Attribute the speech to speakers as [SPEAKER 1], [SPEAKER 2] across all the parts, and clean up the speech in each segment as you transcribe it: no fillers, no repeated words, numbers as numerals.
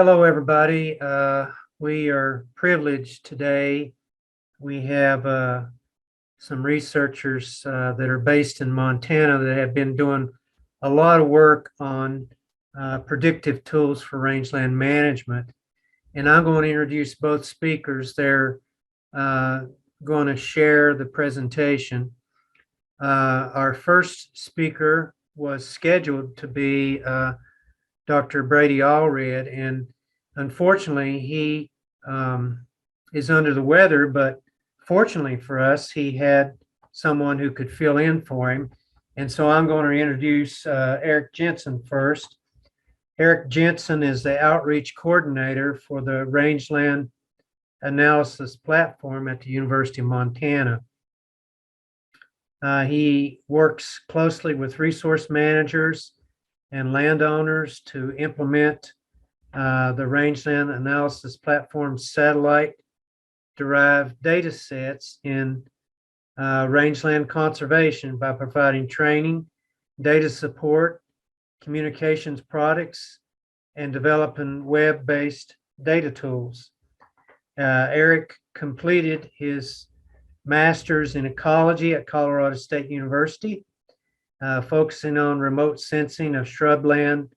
[SPEAKER 1] Hello, everybody. We are privileged today. We have some researchers that are based in Montana that have been doing a lot of work on predictive tools for rangeland management. And I'm going to introduce both speakers. They're going to share the presentation. Our first speaker was scheduled to be Dr. Brady Allred, and unfortunately, he is under the weather, but fortunately for us, he had someone who could fill in for him. And so I'm going to introduce Eric Jensen first. Eric Jensen is the outreach coordinator for the Rangeland Analysis Platform at the University of Montana. He works closely with resource managers and landowners to implement the Rangeland Analysis Platform satellite-derived data sets in rangeland conservation by providing training, data support, communications products, and developing web-based data tools. Eric completed his master's in ecology at Colorado State University, focusing on remote sensing of shrubland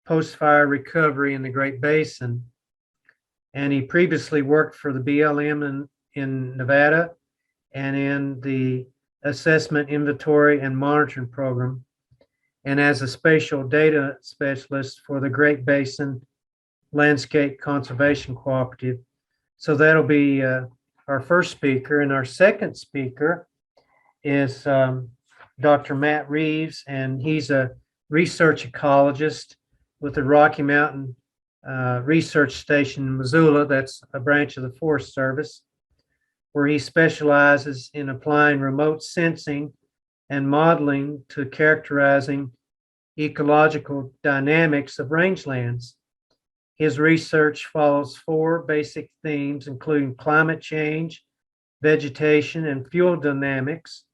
[SPEAKER 1] post-fire recovery in the Great Basin. And he previously worked for the BLM in Nevada and in the Assessment, Inventory, and Monitoring Program, and as a spatial data specialist for the Great Basin Landscape Conservation Cooperative. So that'll be our first speaker. And our second speaker is Dr. Matt Reeves, and he's a research ecologist with the Rocky Mountain Research Station in Missoula. That's a branch of the Forest Service, where he specializes in applying remote sensing and modeling to characterizing ecological dynamics of rangelands. His research follows four basic themes, including climate change, vegetation, and fuel dynamics,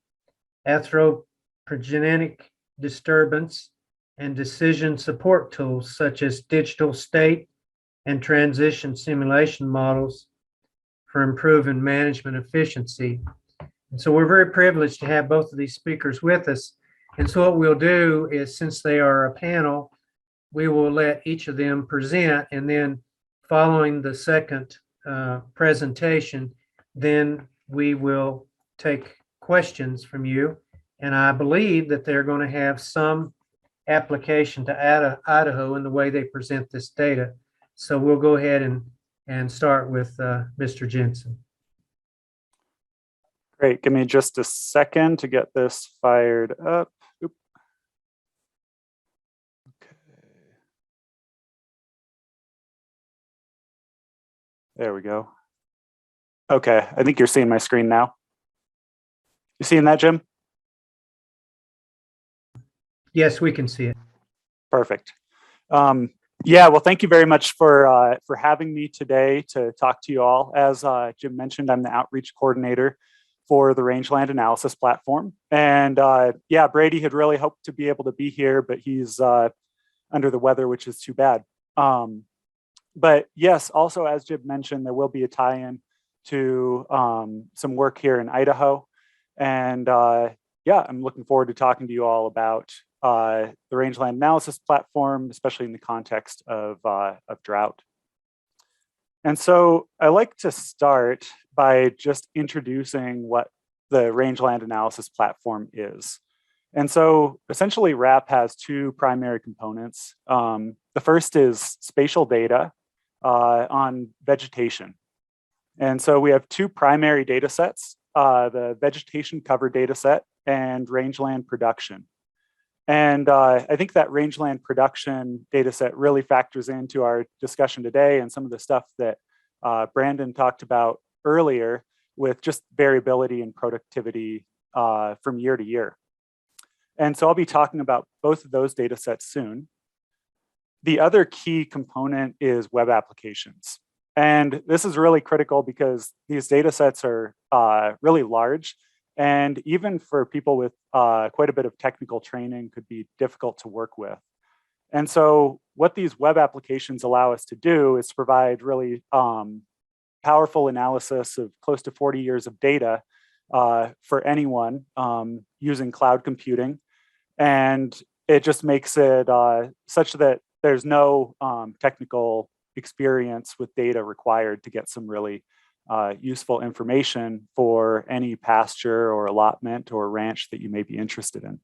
[SPEAKER 1] anthropogenic disturbance, and decision support tools such as digital state and transition simulation models for improving management efficiency. And so we're very privileged to have both of these speakers with us. And so what we'll do is, since they are a panel, we will let each of them present, and then following the second presentation, then we will take questions from you. And I believe that they're going to have some application to Idaho in the way they present this data. So we'll go ahead and start with Mr. Jensen.
[SPEAKER 2] Great. Give me just a second to get this fired up. Oop. Okay. There we go. Okay, I think you're seeing my screen now. You seeing that, Jim?
[SPEAKER 1] Yes, we can see it.
[SPEAKER 2] Perfect. Yeah, well, thank you very much for having me today to talk to you all. As Jim mentioned, I'm the outreach coordinator for the Rangeland Analysis Platform. And yeah, Brady had really hoped to be able to be here, but he's under the weather, which is too bad. But yes, also, as Jim mentioned, there will be a tie-in to some work here in Idaho. And yeah, I'm looking forward to talking to you all about the Rangeland Analysis Platform, especially in the context of drought. And so I like to start by just introducing what the Rangeland Analysis Platform is. And so essentially RAP has two primary components. The first is spatial data on vegetation. And so we have two primary data sets, the vegetation cover data set and rangeland production. And I think that rangeland production data set really factors into our discussion today and some of the stuff that Brandon talked about earlier with just variability and productivity from year to year. And so I'll be talking about both of those data sets soon. The other key component is web applications. And this is really critical because these data sets are really large, and even for people with quite a bit of technical training could be difficult to work with. And so what these web applications allow us to do is provide really powerful analysis of close to 40 years of data for anyone using cloud computing. And it just makes it such that there's no technical experience with data required to get some really useful information for any pasture or allotment or ranch that you may be interested in.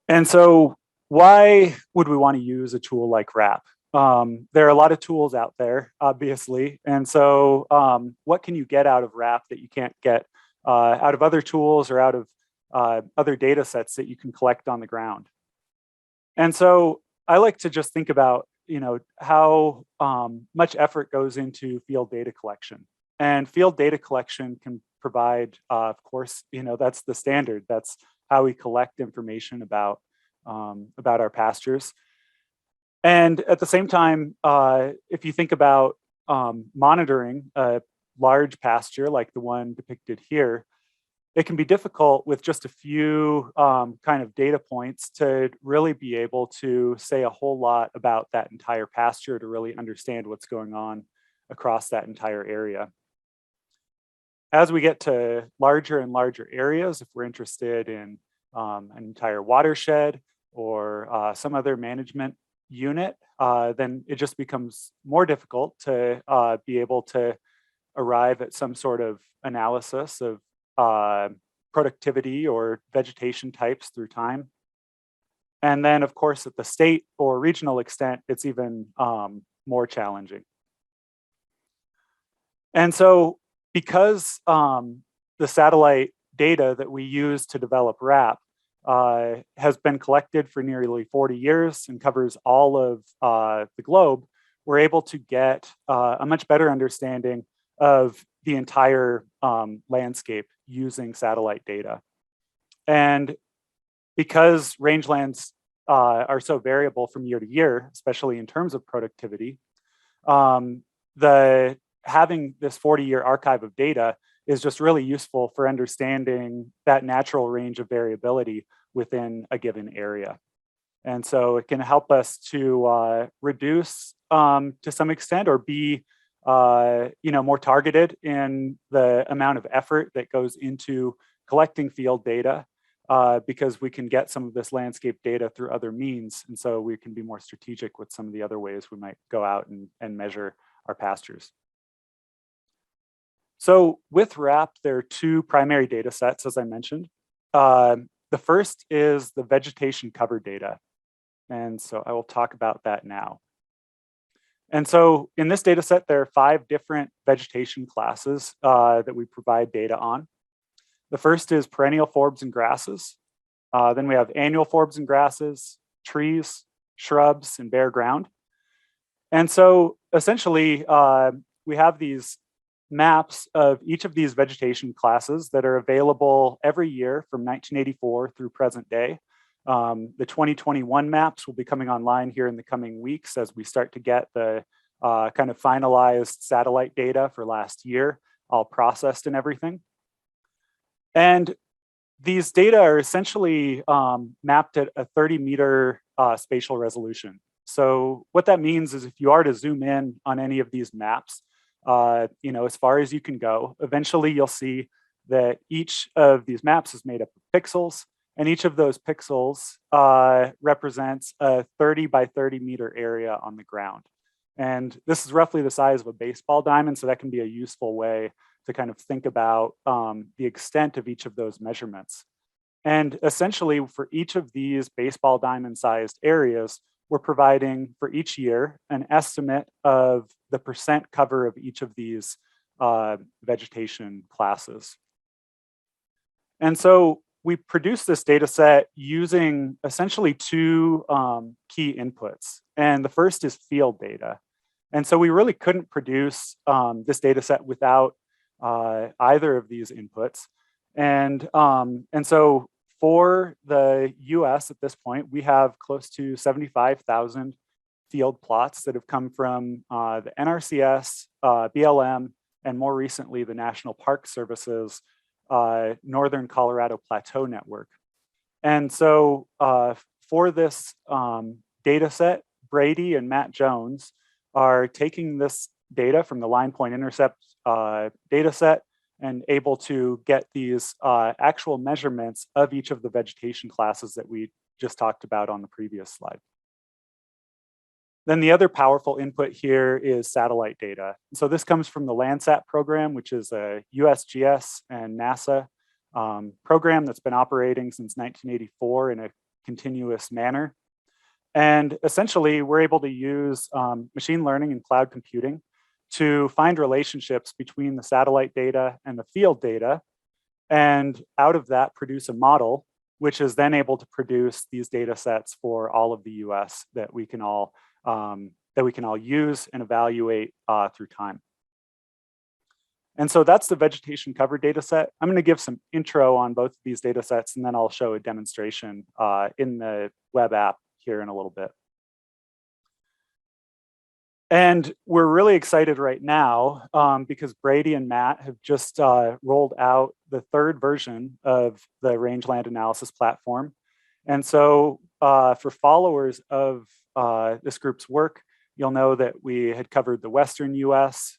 [SPEAKER 2] And so why would we want to use a tool like RAP? There are a lot of tools out there, obviously. And so what can you get out of RAP that you can't get out of other tools or out of other data sets that you can collect on the ground? And so I like to just think about, how much effort goes into field data collection. And field data collection can provide, of course, that's the standard. That's how we collect information about our pastures. And at the same time, if you think about monitoring a large pasture like the one depicted here, it can be difficult with just a few kind of data points to really be able to say a whole lot about that entire pasture, to really understand what's going on across that entire area. As we get to larger and larger areas, if we're interested in an entire watershed or some other management unit, then it just becomes more difficult to be able to arrive at some sort of analysis of productivity or vegetation types through time. And then, of course, at the state or regional extent, it's even more challenging. And so because the satellite data that we use to develop RAP has been collected for nearly 40 years and covers all of the globe, we're able to get a much better understanding of the entire landscape using satellite data. And because rangelands are so variable from year to year, especially in terms of productivity, having this 40-year archive of data is just really useful for understanding that natural range of variability within a given area. And so it can help us to reduce to some extent, or be more targeted in the amount of effort that goes into collecting field data, because we can get some of this landscape data through other means. And so we can be more strategic with some of the other ways we might go out and measure our pastures. So with RAP, there are two primary data sets, as I mentioned. The first is the vegetation cover data. And so I will talk about that now. And so in this data set, there are 5 different vegetation classes that we provide data on. The first is perennial forbs and grasses. Then we have annual forbs and grasses, trees, shrubs, and bare ground. And so essentially, we have these maps of each of these vegetation classes that are available every year from 1984 through present day. The 2021 maps will be coming online here in the coming weeks as we start to get the kind of finalized satellite data for last year, all processed and everything. And these data are essentially mapped at a 30-meter spatial resolution. So what that means is if you are to zoom in on any of these maps, as far as you can go, eventually you'll see that each of these maps is made up of pixels, and each of those pixels represents a 30 by 30 meter area on the ground. And this is roughly the size of a baseball diamond, so that can be a useful way to kind of think about the extent of each of those measurements. And essentially, for each of these baseball diamond sized areas, we're providing for each year an estimate of the percent cover of each of these vegetation classes. And so we produce this data set using essentially 2 key inputs. And the first is field data. And so we really couldn't produce this data set without either of these inputs. And so for the US at this point, we have close to 75,000 field plots that have come from the NRCS, BLM, and more recently, the National Park Service's Northern Colorado Plateau Network. And so for this data set, Brady and Matt Jones are taking this data from the line point intercept data set and able to get these actual measurements of each of the vegetation classes that we just talked about on the previous slide. Then the other powerful input here is satellite data. So this comes from the Landsat program, which is a USGS and NASA program that's been operating since 1984 in a continuous manner. And essentially, we're able to use machine learning and cloud computing to find relationships between the satellite data and the field data, and out of that produce a model, which is then able to produce these data sets for all of the US that we can all use and evaluate through time. And so that's the vegetation cover data set. I'm going to give some intro on both of these data sets, and then I'll show a demonstration in the web app here in a little bit. And we're really excited right now because Brady and Matt have just rolled out the third version of the Rangeland analysis platform. And so for followers of this group's work, you'll know that we had covered the Western US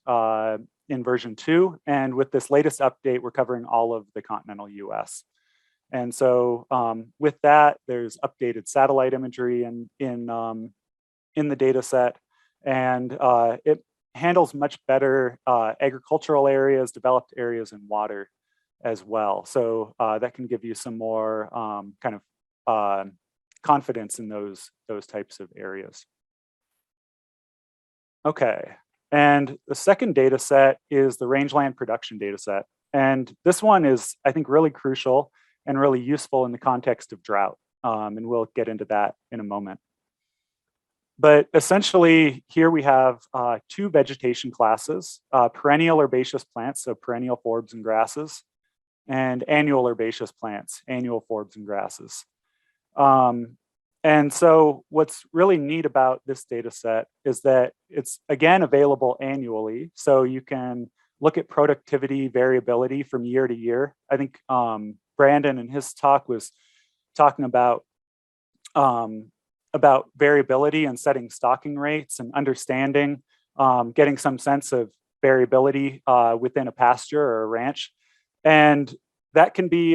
[SPEAKER 2] in version 2. And with this latest update, we're covering all of the continental US. And so with that, there's updated satellite imagery in the data set. And it handles much better agricultural areas, developed areas, and water as well. So that can give you some more kind of confidence in those types of areas. Okay, and the second data set is the rangeland production data set. And this one is, I think, really crucial and really useful in the context of drought. And we'll get into that in a moment. But essentially, here we have two vegetation classes, perennial herbaceous plants, so perennial forbs and grasses, and annual herbaceous plants, annual forbs and grasses. And so what's really neat about this data set is that it's, again, available annually. So you can look at productivity variability from year to year. I think Brandon in his talk was talking about variability and setting stocking rates and understanding, getting some sense of variability within a pasture or a ranch. And that can be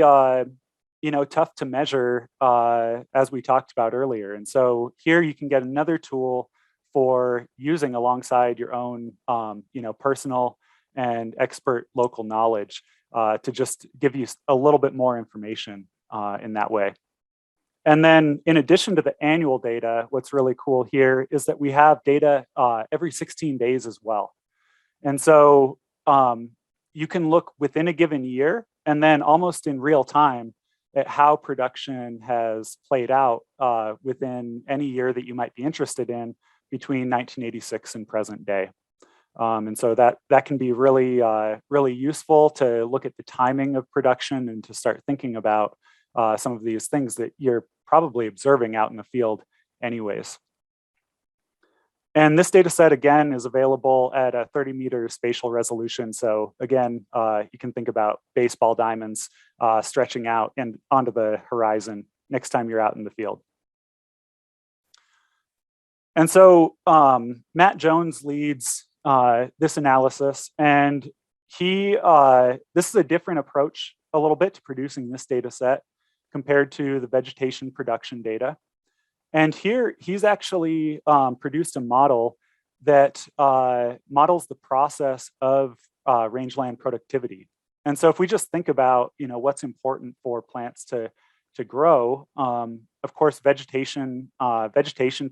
[SPEAKER 2] tough to measure as we talked about earlier. And so here you can get another tool for using alongside your own personal and expert local knowledge to just give you a little bit more information in that way. And then in addition to the annual data, what's really cool here is that we have data every 16 days as well. And so you can look within a given year and then almost in real time at how production has played out within any year that you might be interested in between 1986 and present day. And so that can be really, really useful to look at the timing of production and to start thinking about some of these things that you're probably observing out in the field anyways. And this data set, again, is available at a 30-meter spatial resolution. So again, you can think about baseball diamonds stretching out and onto the horizon next time you're out in the field. And so Matt Jones leads this analysis, and this is a different approach a little bit to producing this data set compared to the vegetation production data. And here he's actually produced a model that models the process of rangeland productivity. And so if we just think about what's important for plants to grow, of course, different vegetation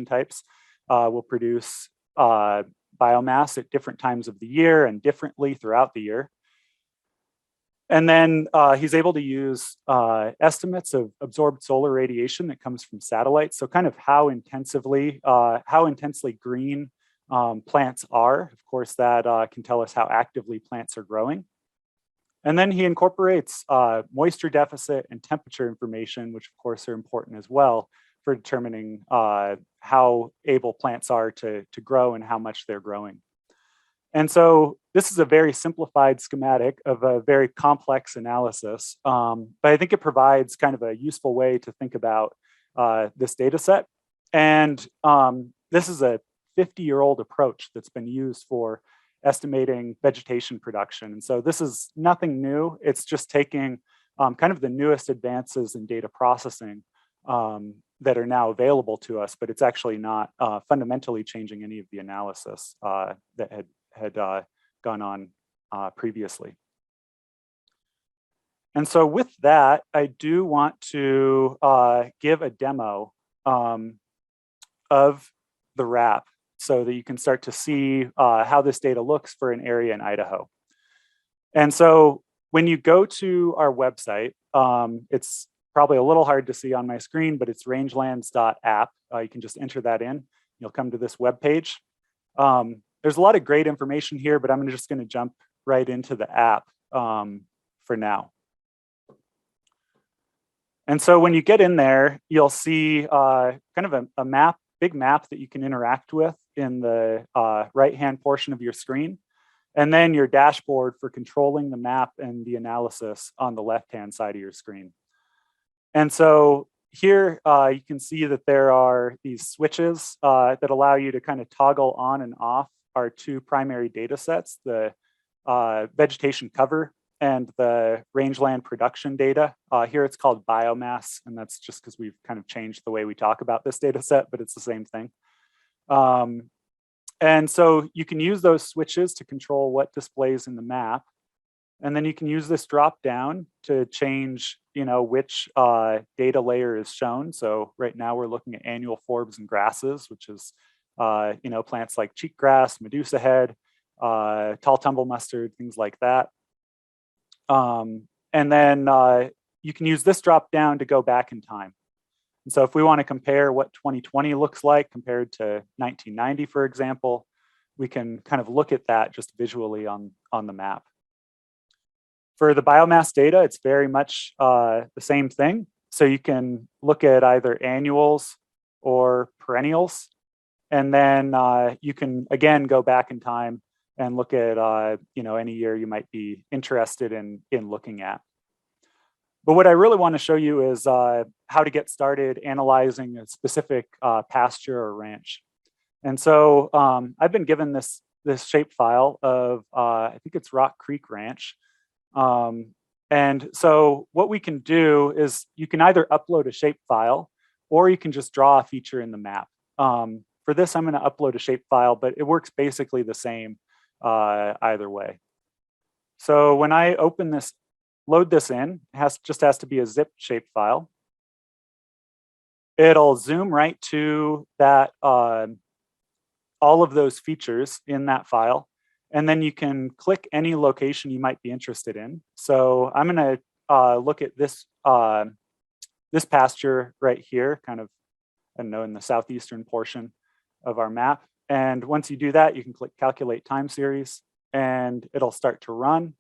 [SPEAKER 2] types will produce biomass at different times of the year and differently throughout the year. And then he's able to use estimates of absorbed solar radiation that comes from satellites. So kind of how intensely green plants are. Of course, that can tell us how actively plants are growing. And then he incorporates moisture deficit and temperature information, which of course are important as well for determining how able plants are to grow and how much they're growing. And so this is a very simplified schematic of a very complex analysis, but I think it provides kind of a useful way to think about this data set. And this is a 50-year-old approach that's been used for estimating vegetation production. And so this is nothing new. It's just taking kind of the newest advances in data processing that are now available to us, but it's actually not fundamentally changing any of the analysis that had gone on previously. And so with that, I do want to give a demo of the RAP so that you can start to see how this data looks for an area in Idaho. And so when you go to our website, it's probably a little hard to see on my screen, but it's rangelands.app. You can just enter that in. You'll come to this web page. There's a lot of great information here, but I'm just going to jump right into the app for now. And so when you get in there, you'll see kind of a map, big map that you can interact with in the right-hand portion of your screen. And then your dashboard for controlling the map and the analysis on the left-hand side of your screen. And so here you can see that there are these switches that allow you to kind of toggle on and off our two primary data sets, the vegetation cover and the rangeland production data. Here it's called biomass, and that's just because we've kind of changed the way we talk about this data set, but it's the same thing. And so you can use those switches to control what displays in the map. And then you can use this drop down to change, which data layer is shown. So right now we're looking at annual forbs and grasses, which is, plants like cheatgrass, medusa head, tall tumble mustard, things like that. And then you can use this drop down to go back in time. And so if we want to compare what 2020 looks like compared to 1990, for example, we can kind of look at that just visually on the map. For the biomass data, it's very much the same thing. So you can look at either annuals or perennials. And then you can, again, go back in time and look at any year you might be interested in looking at. But what I really want to show you is how to get started analyzing a specific pasture or ranch. And so I've been given this shapefile of, I think it's Rock Creek Ranch. And so what we can do is you can either upload a shapefile or you can just draw a feature in the map. For this, I'm going to upload a shapefile, but it works basically the same either way. So when I open this, load this in, it just has to be a zip shapefile. It'll zoom right to that, all of those features in that file. And then you can click any location you might be interested in. So I'm going to look at this this pasture right here, kind of, I don't know, in the southeastern portion of our map. And once you do that, you can click Calculate Time Series, and it'll start to run.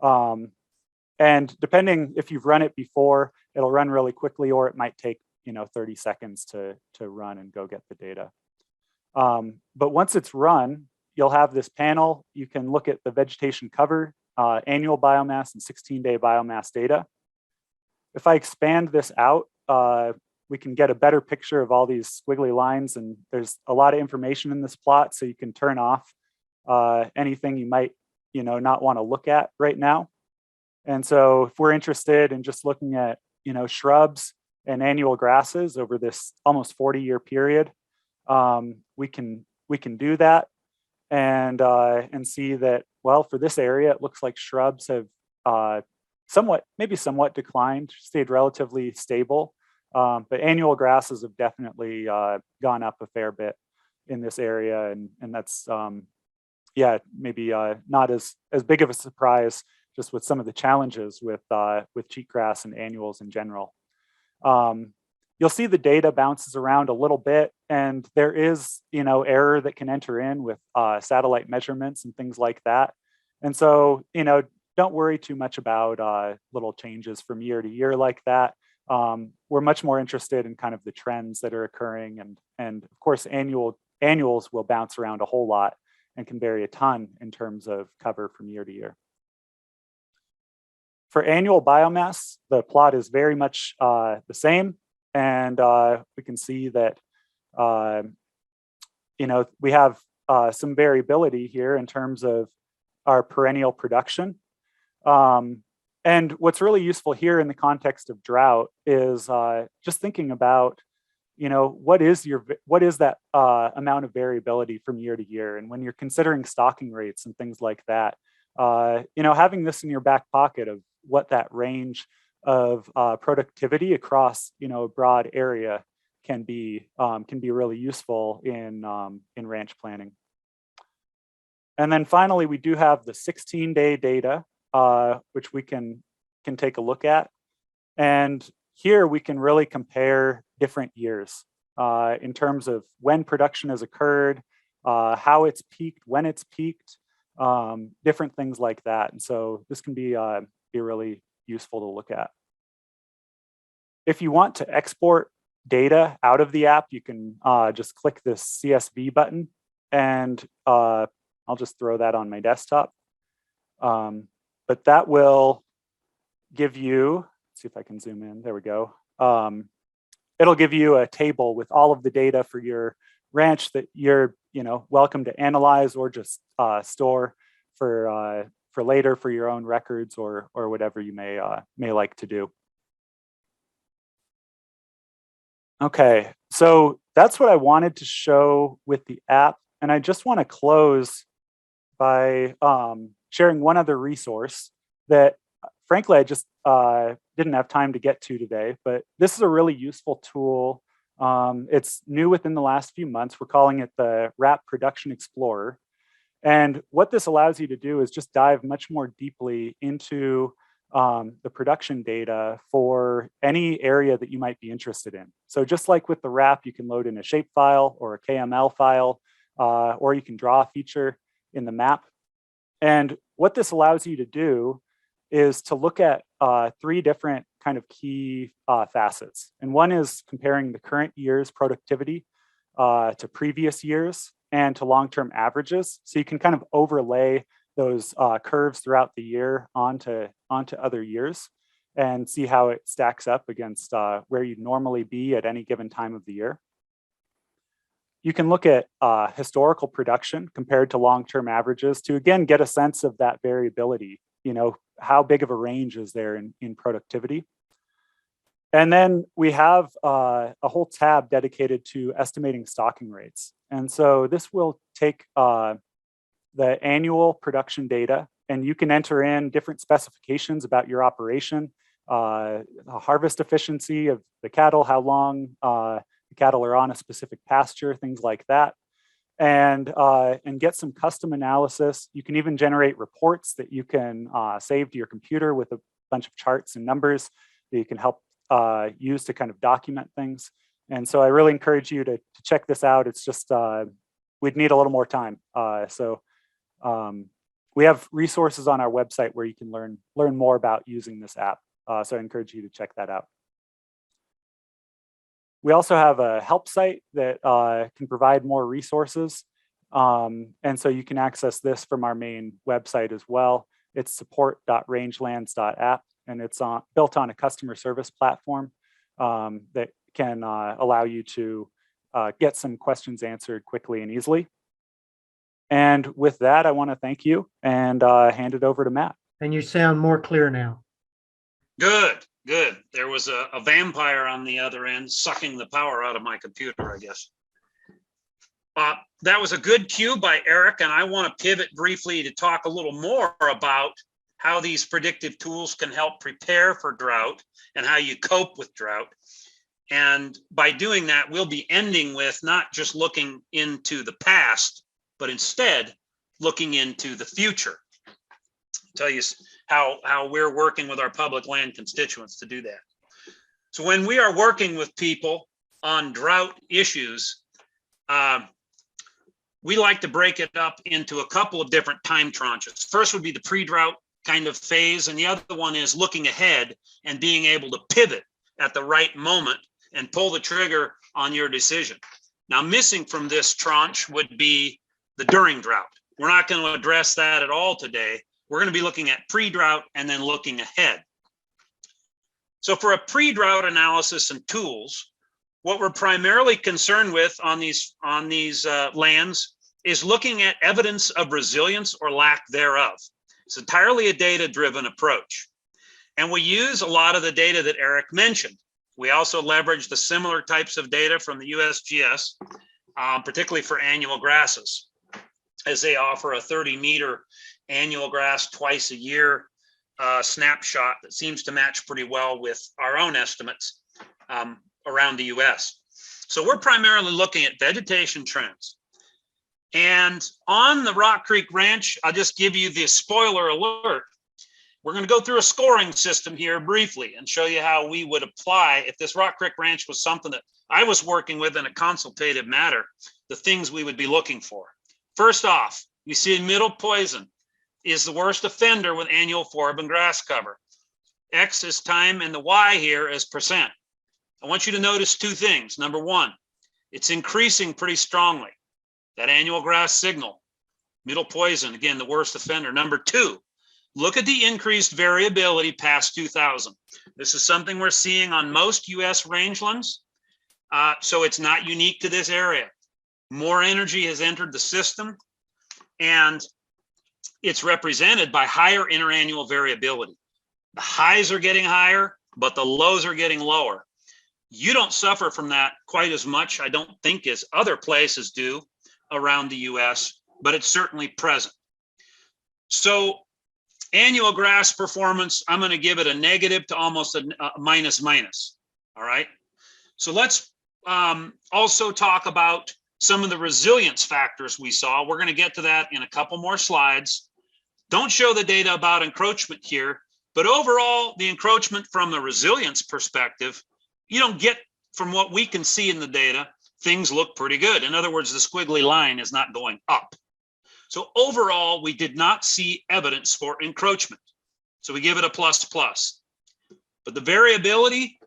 [SPEAKER 2] And depending if you've run it before, it'll run really quickly, or it might take 30 seconds to run and go get the data. But once it's run, you'll have this panel. You can look at the vegetation cover, annual biomass, and 16-day biomass data. If I expand this out, we can get a better picture of all these squiggly lines, and there's a lot of information in this plot, so you can turn off anything you might not want to look at right now. And so if we're interested in just looking at shrubs and annual grasses over this almost 40-year period, we can do that and see that, well, for this area, it looks like shrubs have maybe somewhat declined, stayed relatively stable, but annual grasses have definitely gone up a fair bit in this area, and that's maybe not as big of a surprise, just with some of the challenges with cheatgrass and annuals in general. You'll see the data bounces around a little bit, and there is error that can enter in with satellite measurements and things like that. And so don't worry too much about little changes from year to year like that. We're much more interested in kind of the trends that are occurring, and of course annuals will bounce around a whole lot, and can vary a ton in terms of cover from year to year. For annual biomass, the plot is very much the same, and we can see that we have some variability here in terms of our perennial production. And what's really useful here in the context of drought is just thinking about, what is that amount of variability from year to year? And when you're considering stocking rates and things like that, having this in your back pocket of what that range of productivity across, a broad area can be really useful in ranch planning. And then finally, we do have the 16-day data, which we can take a look at. And here we can really compare different years in terms of when production has occurred, how it's peaked, when it's peaked, different things like that. And so this can be really useful to look at. If you want to export data out of the app, you can just click this CSV button, and I'll just throw that on my desktop. But that will give you, let's see if I can zoom in, there we go. It'll give you a table with all of the data for your ranch that you're welcome to analyze or just store for later for your own records or whatever you may like to do. Okay, so that's what I wanted to show with the app, and I just want to close by sharing one other resource that frankly I just didn't have time to get to today, but this is a really useful tool. It's new within the last few months. We're calling it the RAP Production Explorer. And what this allows you to do is just dive much more deeply into the production data for any area that you might be interested in. So just like with the RAP, you can load in a shapefile or a KML file, or you can draw a feature in the map. And what this allows you to do is to look at 3 different kind of key facets. And one is comparing the current year's productivity to previous years and to long-term averages. So you can kind of overlay those curves throughout the year onto other years and see how it stacks up against where you'd normally be at any given time of the year. You can look at historical production compared to long-term averages to, again, get a sense of that variability. How big of a range is there in productivity? And then we have a whole tab dedicated to estimating stocking rates. And so this will take the annual production data, and you can enter in different specifications about your operation, harvest efficiency of the cattle, how long the cattle are on a specific pasture, things like that, and get some custom analysis. You can even generate reports that you can save to your computer with a bunch of charts and numbers that you can help use to kind of document things. And so I really encourage you to check this out. It's just, we'd need a little more time. We have resources on our website where you can learn more about using this app. So I encourage you to check that out. We also have a help site that can provide more resources. And so you can access this from our main website as well. It's support.rangelands.app, and it's built on a customer service platform that can allow you to get some questions answered quickly and easily. And with that, I want to thank you and hand it over to Matt.
[SPEAKER 1] And you sound more clear now.
[SPEAKER 3] Good. There was a vampire on the other end sucking the power out of my computer, I guess. That was a good cue by Eric, and I want to pivot briefly to talk a little more about how these predictive tools can help prepare for drought and how you cope with drought. And by doing that, we'll be ending with not just looking into the past, but instead looking into the future. I'll tell you how we're working with our public land constituents to do that. So when we are working with people on drought issues, we like to break it up into a couple of different time tranches. First would be the pre-drought kind of phase, and the other one is looking ahead and being able to pivot at the right moment and pull the trigger on your decision. Now, missing from this tranche would be the during drought, we're not going to address that at all today. We're going to be looking at pre-drought and then looking ahead. So for a pre-drought analysis and tools, what we're primarily concerned with on these lands is looking at evidence of resilience or lack thereof. It's entirely a data-driven approach. And we use a lot of the data that Eric mentioned. We also leverage the similar types of data from the USGS, particularly for annual grasses, as they offer a 30-meter annual grass twice a year snapshot that seems to match pretty well with our own estimates around the US. So we're primarily looking at vegetation trends. And on the Rock Creek Ranch, I'll just give you the spoiler alert. We're going to go through a scoring system here briefly and show you how we would apply, if this Rock Creek Ranch was something that I was working with in a consultative matter, the things we would be looking for. First off, we see middle poison is the worst offender with annual forb and grass cover. X is time and the Y here is percent. I want you to notice two things. Number one, it's increasing pretty strongly. That annual grass signal, middle poison, again, the worst offender. Number two, look at the increased variability past 2000. This is something we're seeing on most US rangelands. So it's not unique to this area. More energy has entered the system and it's represented by higher interannual variability. The highs are getting higher, but the lows are getting lower. You don't suffer from that quite as much, I don't think, as other places do around the US, but it's certainly present. So annual grass performance, I'm going to give it a negative to almost a minus. All right. So let's also talk about some of the resilience factors we saw. We're going to get to that in a couple more slides. Don't show the data about encroachment here, but overall, the encroachment from the resilience perspective, you don't get, from what we can see in the data, things look pretty good. In other words, the squiggly line is not going up. So overall, we did not see evidence for encroachment. So we give it a plus. But the variability,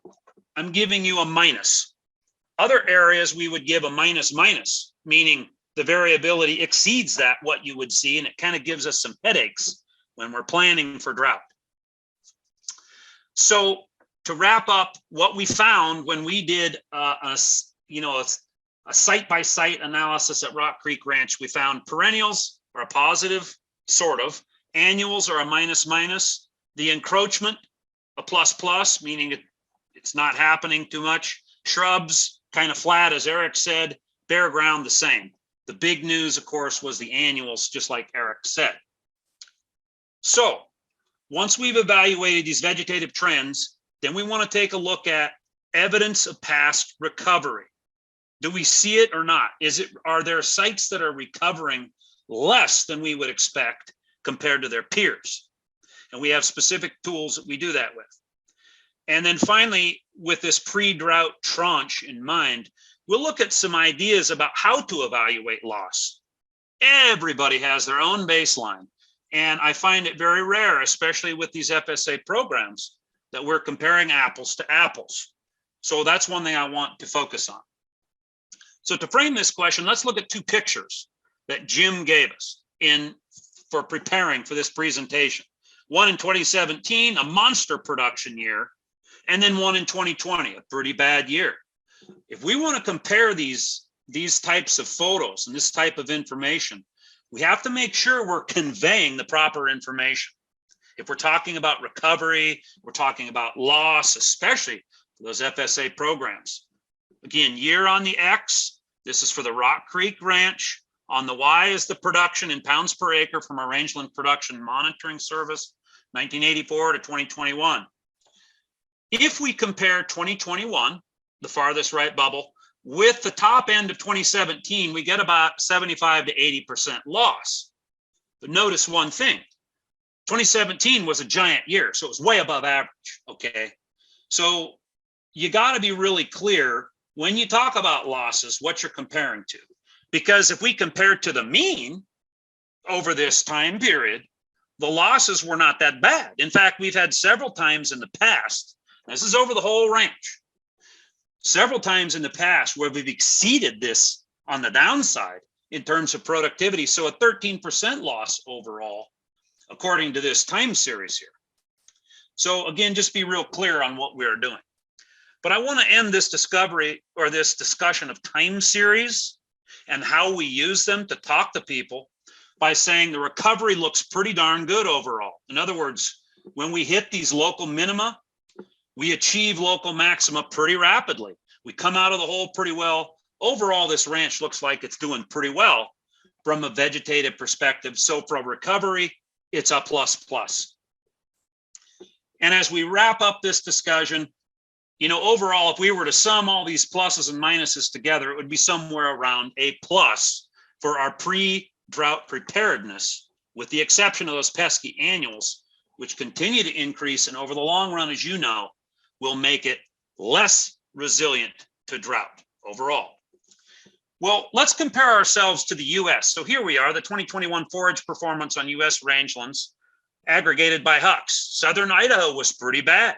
[SPEAKER 3] I'm giving you a minus. Other areas we would give a minus, meaning the variability exceeds that what you would see, and it kind of gives us some headaches when we're planning for drought. So to wrap up, what we found when we did a site-by-site analysis at Rock Creek Ranch, we found perennials are a positive, sort of. Annuals are a minus. The encroachment, a plus, meaning it's not happening too much. Shrubs, kind of flat, as Eric said. Bare ground, the same. The big news, of course, was the annuals, just like Eric said. So once we've evaluated these vegetative trends, then we want to take a look at evidence of past recovery. Do we see it or not? Are there sites that are recovering less than we would expect compared to their peers? And we have specific tools that we do that with. And then finally, with this pre-drought tranche in mind, we'll look at some ideas about how to evaluate loss. Everybody has their own baseline. And I find it very rare, especially with these FSA programs, that we're comparing apples to apples. So that's one thing I want to focus on. So to frame this question, let's look at two pictures that Jim gave us for preparing for this presentation. One in 2017, a monster production year, and then one in 2020, a pretty bad year. If we want to compare these types of photos and this type of information, we have to make sure we're conveying the proper information. If we're talking about recovery, we're talking about loss, especially for those FSA programs. Again, year on the X, this is for the Rock Creek Ranch. On the Y is the production in pounds per acre from our Rangeland Production Monitoring Service, 1984 to 2021. If we compare 2021, the farthest right bubble, with the top end of 2017, we get about 75 to 80% loss. But notice one thing, 2017 was a giant year, so it was way above average, okay? So you gotta be really clear when you talk about losses, what you're comparing to. Because if we compare to the mean over this time period, the losses were not that bad. In fact, we've had several times in the past, this is over the whole range, several times in the past where we've exceeded this on the downside in terms of productivity. So a 13% loss overall, according to this time series here. So again, just be real clear on what we're doing. But I want to end this discovery or this discussion of time series and how we use them to talk to people by saying the recovery looks pretty darn good overall. In other words, when we hit these local minima, we achieve local maxima pretty rapidly. We come out of the hole pretty well. Overall, this ranch looks like it's doing pretty well from a vegetative perspective. So for recovery, it's a plus plus. And as we wrap up this discussion, you know, overall, if we were to sum all these pluses and minuses together, it would be somewhere around a plus for our pre-drought preparedness, with the exception of those pesky annuals, which continue to increase and over the long run, as you know, will make it less resilient to drought overall. Well, let's compare ourselves to the US. So here we are, the 2021 forage performance on US rangelands aggregated by Hucks. Southern Idaho was pretty bad,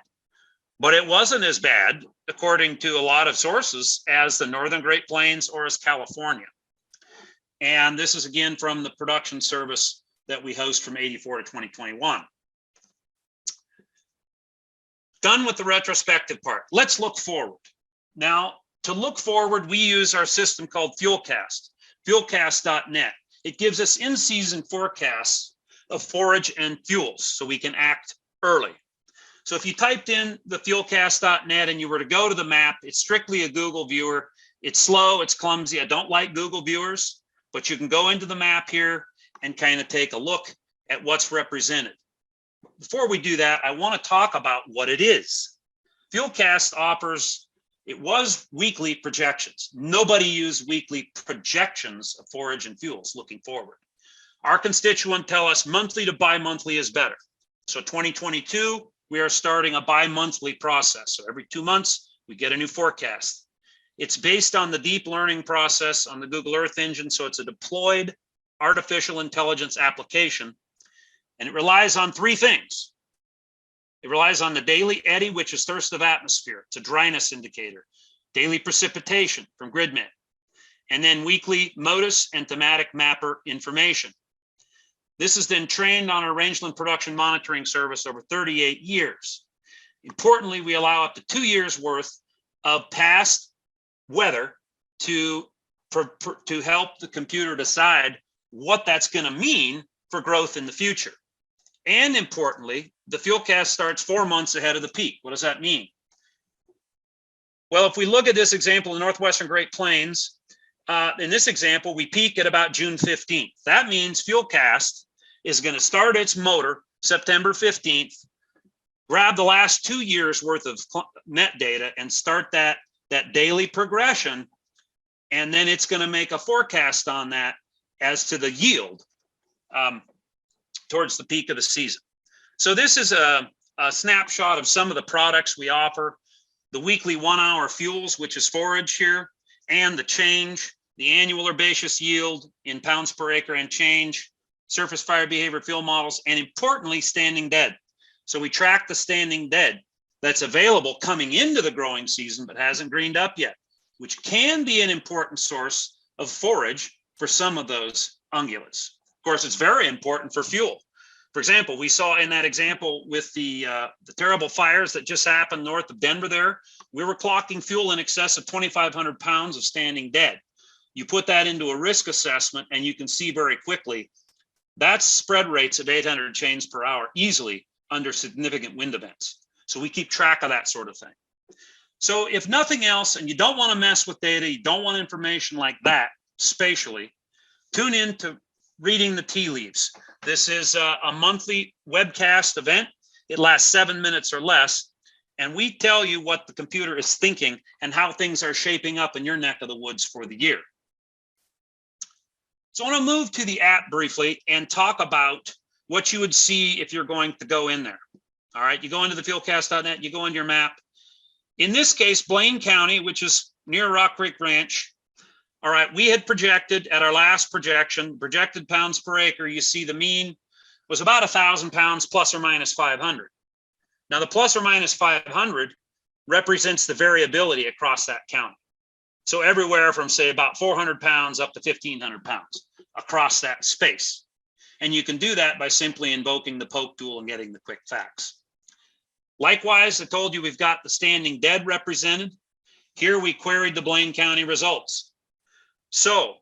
[SPEAKER 3] but it wasn't as bad, according to a lot of sources, as the Northern Great Plains or as California. And this is again from the production service that we host from 84 to 2021. Done with the retrospective part. Let's look forward. Now, to look forward, we use our system called Fuelcast, fuelcast.net. It gives us in-season forecasts of forage and fuels, so we can act early. So if you typed in the fuelcast.net and you were to go to the map, it's strictly a Google viewer. It's slow, it's clumsy. I don't like Google viewers, but you can go into the map here and kind of take a look at what's represented. Before we do that, I want to talk about what it is. Fuelcast offers, it was weekly projections. Nobody used weekly projections of forage and fuels looking forward. Our constituent tell us monthly to bi-monthly is better. So 2022, we are starting a bi-monthly process. So every 2 months, we get a new forecast. It's based on the deep learning process on the Google Earth engine. So it's a deployed artificial intelligence application. And it relies on 3 things. It relies on the daily eddy, which is thirst of atmosphere. It's a dryness indicator. Daily precipitation from GridMet. And then weekly MODIS and thematic mapper information. This is then trained on our Rangeland production monitoring service over 38 years. Importantly, we allow up to 2 years worth of past weather to help the computer decide what that's going to mean for growth in the future. And importantly, the Fuelcast starts 4 months ahead of the peak. What does that mean? Well, if we look at this example, the Northwestern Great Plains, in this example, we peak at about June 15th. That means Fuelcast is going to start its motor September 15th, grab the last 2 years worth of net data and start that daily progression. And then it's going to make a forecast on that as to the yield towards the peak of the season. So this is a snapshot of some of the products we offer. The weekly 1 hour fuels, which is forage here, and the change, the annual herbaceous yield in pounds per acre and change, surface fire behavior field models, and importantly, standing dead. So we track the standing dead that's available coming into the growing season, but hasn't greened up yet, which can be an important source of forage for some of those ungulates. Of course, it's very important for fuel. For example, we saw in that example with the terrible fires that just happened north of Denver there, we were clocking fuel in excess of 2,500 pounds of standing dead. You put that into a risk assessment and you can see very quickly that's spread rates of 800 chains per hour easily under significant wind events. So we keep track of that sort of thing. So if nothing else, and you don't want to mess with data, you don't want information like that spatially, tune in to Reading the Tea Leaves. This is a monthly webcast event. It lasts 7 minutes or less. And we tell you what the computer is thinking and how things are shaping up in your neck of the woods for the year. So I want to move to the app briefly and talk about what you would see if you're going to go in there. All right, you go into the fuelcast.net, you go into your map. In this case, Blaine County, which is near Rock Creek Ranch. All right, we had projected at our last projection, projected pounds per acre, you see the mean was about 1,000 pounds plus or minus 500. Now the plus or minus 500 represents the variability across that county. So everywhere from say about 400 pounds up to 1,500 pounds across that space. And you can do that by simply invoking the poke tool and getting the quick facts. Likewise, I told you we've got the standing dead represented. Here we queried the Blaine County results. So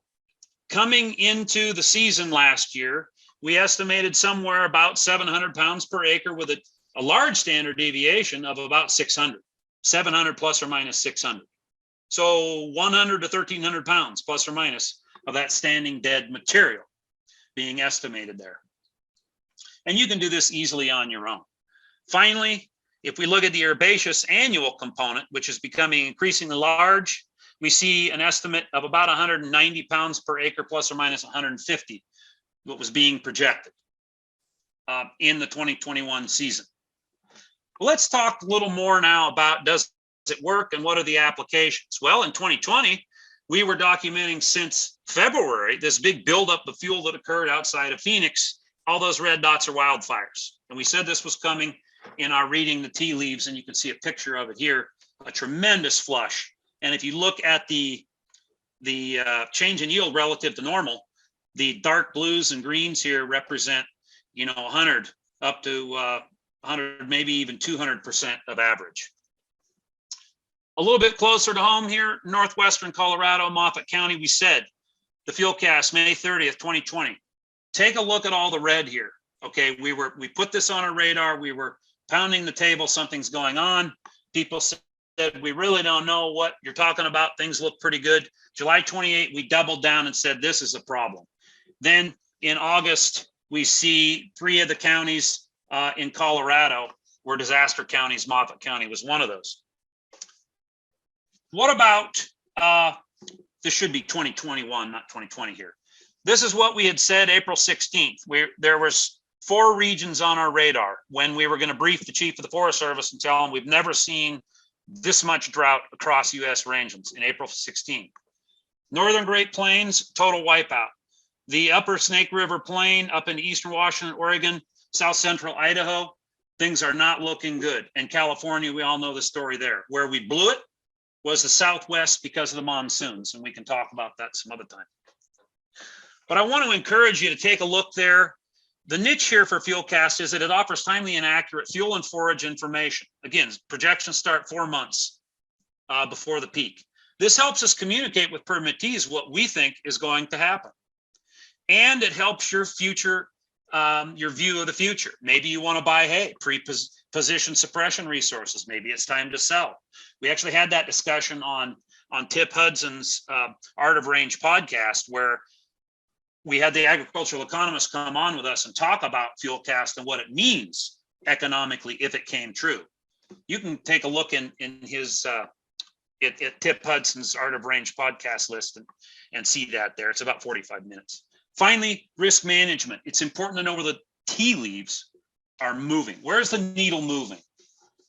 [SPEAKER 3] coming into the season last year, we estimated somewhere about 700 pounds per acre with a large standard deviation of about 600, 700 plus or minus 600. So 100 to 1,300 pounds plus or minus of that standing dead material being estimated there. And you can do this easily on your own. Finally, if we look at the herbaceous annual component, which is becoming increasingly large, we see an estimate of about 190 pounds per acre plus or minus 150, what was being projected in the 2021 season. Let's talk a little more now about does it work and what are the applications? Well, in 2020, we were documenting since February this big buildup of fuel that occurred outside of Phoenix. All those red dots are wildfires. And we said this was coming in our reading the tea leaves, and you can see a picture of it here, a tremendous flush. And if you look at the change in yield relative to normal, the dark blues and greens here represent, 100 up to 100, maybe even 200% of average. A little bit closer to home here, northwestern Colorado, Moffat County, we said the Fuelcast, May 30th, 2020. Take a look at all the red here. Okay, we put this on our radar. We were pounding the table. Something's going on. People said, we really don't know what you're talking about. Things look pretty good. July 28, we doubled down and said, this is a problem. Then in August, we see 3 of the counties in Colorado were disaster counties. Moffat County was one of those. What about, this should be 2021, not 2020 here. This is what we had said April 16th. There was 4 regions on our radar when we were going to brief the chief of the Forest Service and tell him we've never seen this much drought across U.S. rangelands in April 16th. Northern Great Plains, total wipeout. The upper Snake River Plain up in eastern Washington, Oregon, south central Idaho, things are not looking good. And California, we all know the story there. Where we blew it was the Southwest because of the monsoons, and we can talk about that some other time. But I want to encourage you to take a look there. The niche here for Fuelcast is that it offers timely and accurate fuel and forage information. Again, projections start 4 months before the peak. This helps us communicate with permittees what we think is going to happen. And it helps your future, your view of the future. Maybe you want to buy hay, pre-position suppression resources. Maybe it's time to sell. We actually had that discussion on Tip Hudson's Art of Range podcast, where we had the agricultural economists come on with us and talk about Fuelcast and what it means economically if it came true. You can take a look in his at Tip Hudson's Art of Range podcast list and see that there. It's about 45 minutes. Finally, risk management. It's important to know where the tea leaves are moving. Where's the needle moving?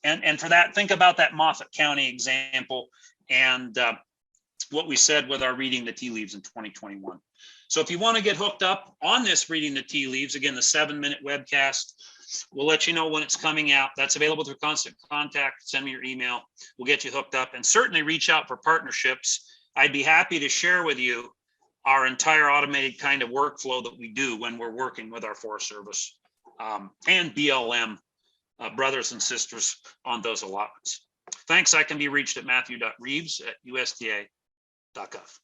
[SPEAKER 3] And for that, think about that Moffat County example and what we said with our reading the tea leaves in 2021. So if you want to get hooked up on this reading the tea leaves, again, the 7-minute webcast, we'll let you know when it's coming out. That's available through constant contact. Send me your email. We'll get you hooked up, and certainly reach out for partnerships. I'd be happy to share with you our entire automated kind of workflow that we do when we're working with our Forest Service and BLM brothers and sisters on those allotments. Thanks. I can be reached at matthew.reeves@usda.gov.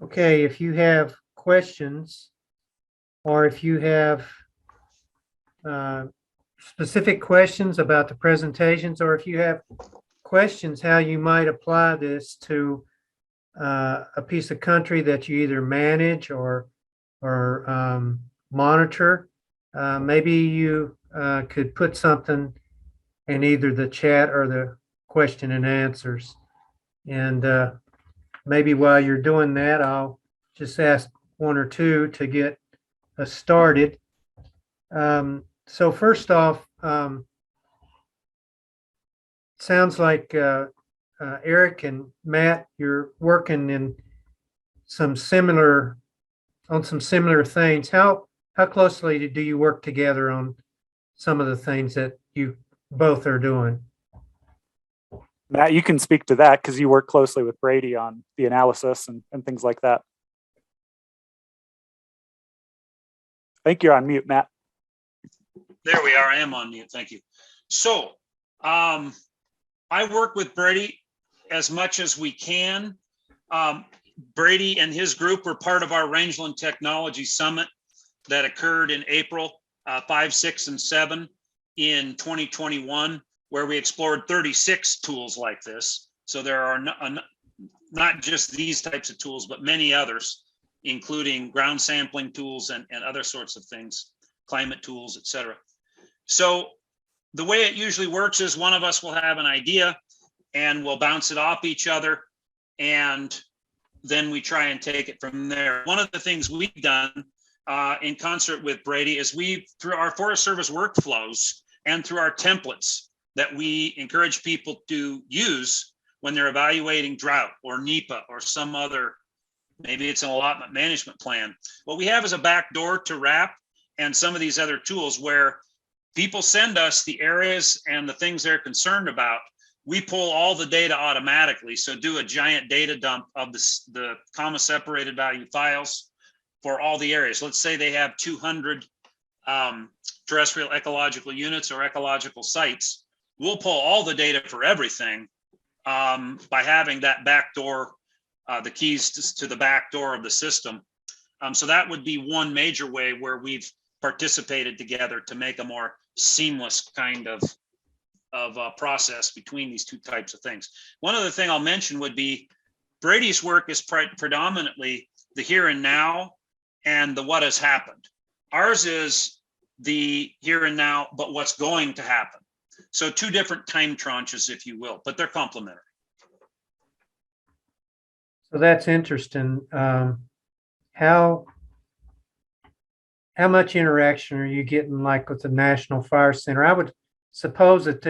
[SPEAKER 1] Okay, if you have questions, or if you have specific questions about the presentations, or if you have questions how you might apply this to a piece of country that you either manage or monitor, maybe you could put something in either the chat or the question and answers. And maybe while you're doing that, I'll just ask 1 or 2 to get us started. So first off, sounds like Eric and Matt, you're working in on some similar things. How how closely do you work together on some of the things that you both are doing?
[SPEAKER 2] Matt, you can speak to that because you work closely with Brady on the analysis and things like that. I think you're on mute, Matt.
[SPEAKER 3] There we are. I am on mute. Thank you. So I work with Brady as much as we can. Brady and his group were part of our Rangeland Technology Summit that occurred in April 5, 6, and 7 in 2021, where we explored 36 tools like this. So there are not just these types of tools, but many others, including ground sampling tools and other sorts of things, climate tools, et cetera. So the way it usually works is one of us will have an idea and we'll bounce it off each other, and then we try and take it from there. One of the things we've done in concert with Brady is through our Forest Service workflows and through our templates that we encourage people to use when they're evaluating drought or NEPA or some other, maybe it's an allotment management plan. What we have is a backdoor to RAP and some of these other tools where people send us the areas and the things they're concerned about. We pull all the data automatically. So do a giant data dump of the comma separated value files for all the areas. Let's say they have 200 terrestrial ecological units or ecological sites. We'll pull all the data for everything by having that backdoor, the keys to the back door of the system. So that would be one major way where we've participated together to make a more seamless kind of process between these two types of things. One other thing I'll mention would be Brady's work is predominantly the here and now and the what has happened. Ours is the here and now, but what's going to happen. So two different time tranches, if you will, but they're complementary.
[SPEAKER 1] So that's interesting. How much interaction are you getting like with the National Fire Center? I would suppose that